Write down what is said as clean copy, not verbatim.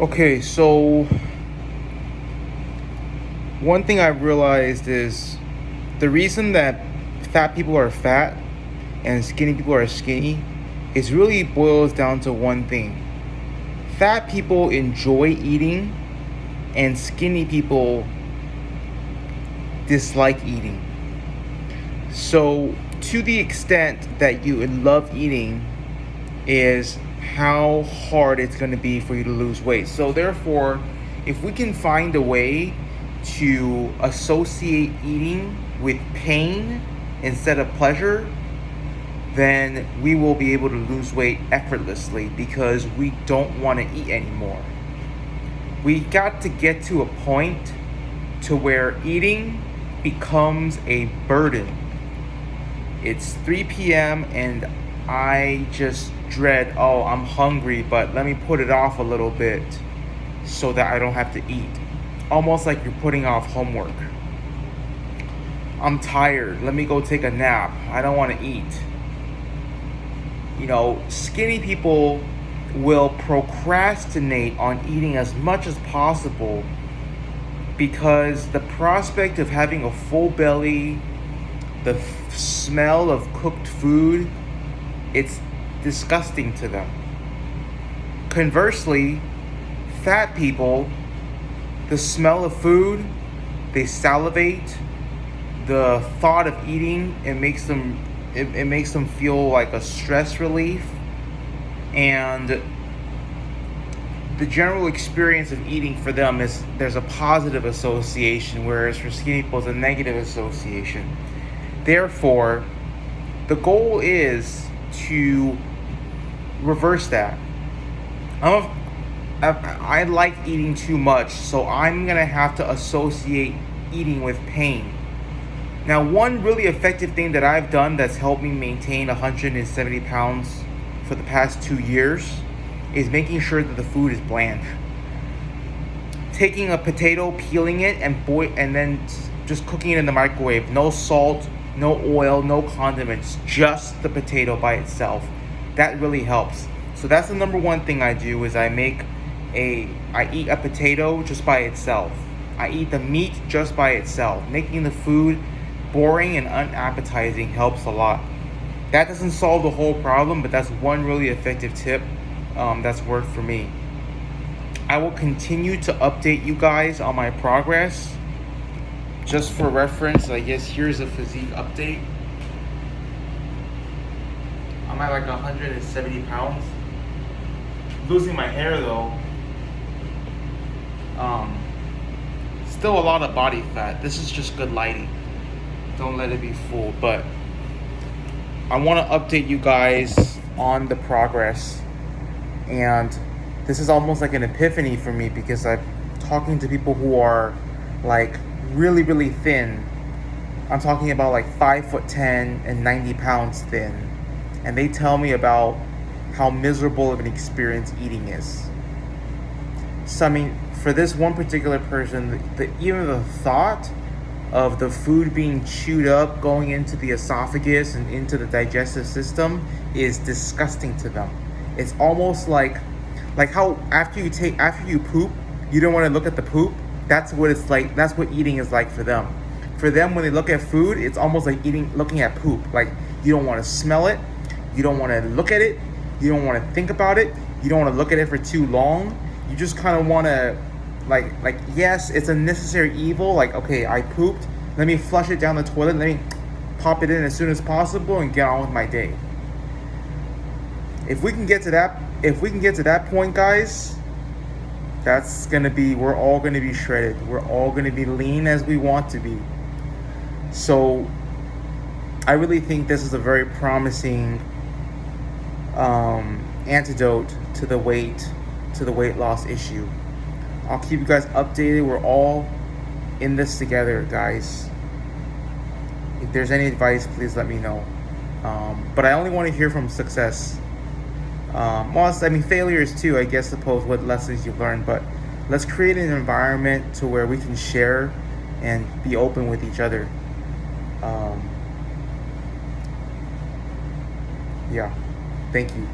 Okay, so one thing I've realized is the reason that fat people are fat and skinny people are skinny is really boils down to one thing. Fat people enjoy eating and skinny people dislike eating. So, to the extent that you love eating, is how hard it's going to be for you to lose weight. So, therefore, if we can find a way to associate eating with pain instead of pleasure, then we will be able to lose weight effortlessly because we don't want to eat anymore. We got to get to a point to where eating becomes a burden. It's 3 p.m. and I just dread, oh, I'm hungry, but let me put it off a little bit so that I don't have to eat. Almost like you're putting off homework. I'm tired, let me go take a nap. I don't want to eat. Skinny people will procrastinate on eating as much as possible because the prospect of having a full belly, the smell of cooked food, it's disgusting to them. Conversely, fat people, the smell of food, they salivate. The thought of eating, it makes them feel like a stress relief, and the general experience of eating for them is there's a positive association, whereas for skinny people it's a negative association. Therefore, the goal is to reverse that. I like eating too much, so I'm gonna have to associate eating with pain. Now, one really effective thing that I've done that's helped me maintain 170 pounds for the past 2 years is making sure that the food is bland. Taking a potato, peeling it, and then just cooking it in the microwave. No salt, no oil, no condiments, just the potato by itself. That really helps. So that's the number one thing I do is I eat a potato just by itself. I eat the meat just by itself. Making the food boring and unappetizing helps a lot. That doesn't solve the whole problem, but that's one really effective tip that's worked for me. I will continue to update you guys on my progress. Just for reference, I guess here's a physique update. I'm at like 170 pounds. Losing my hair though. Still a lot of body fat. This is just good lighting. Don't let it be fooled. But I want to update you guys on the progress. And this is almost like an epiphany for me because I'm talking to people who are like really, really thin. I'm talking about like 5'10" and 90 pounds thin. And they tell me about how miserable of an experience eating is. So I mean, for this one particular person, even the thought of the food being chewed up, going into the esophagus and into the digestive system is disgusting to them. It's almost like how after you poop, you don't want to look at the poop. That's what it's like. That's what eating is like for them. For them, when they look at food, it's almost like looking at poop. Like you don't want to smell it, you don't want to look at it, you don't want to think about it, you don't want to look at it for too long. You just kind of want to, like yes, it's a necessary evil. Like okay, I pooped. Let me flush it down the toilet. Let me pop it in as soon as possible and get on with my day. If we can get to that point, guys, we're all gonna be shredded. We're all gonna be lean as we want to be. So I really think this is a very promising antidote to the weight loss issue. I'll keep you guys updated. We're all in this together, guys. If there's any advice, please let me know. But I only want to hear from success. Failures too, I guess, suppose what lessons you've learned, but let's create an environment to where we can share and be open with each other. Yeah, thank you.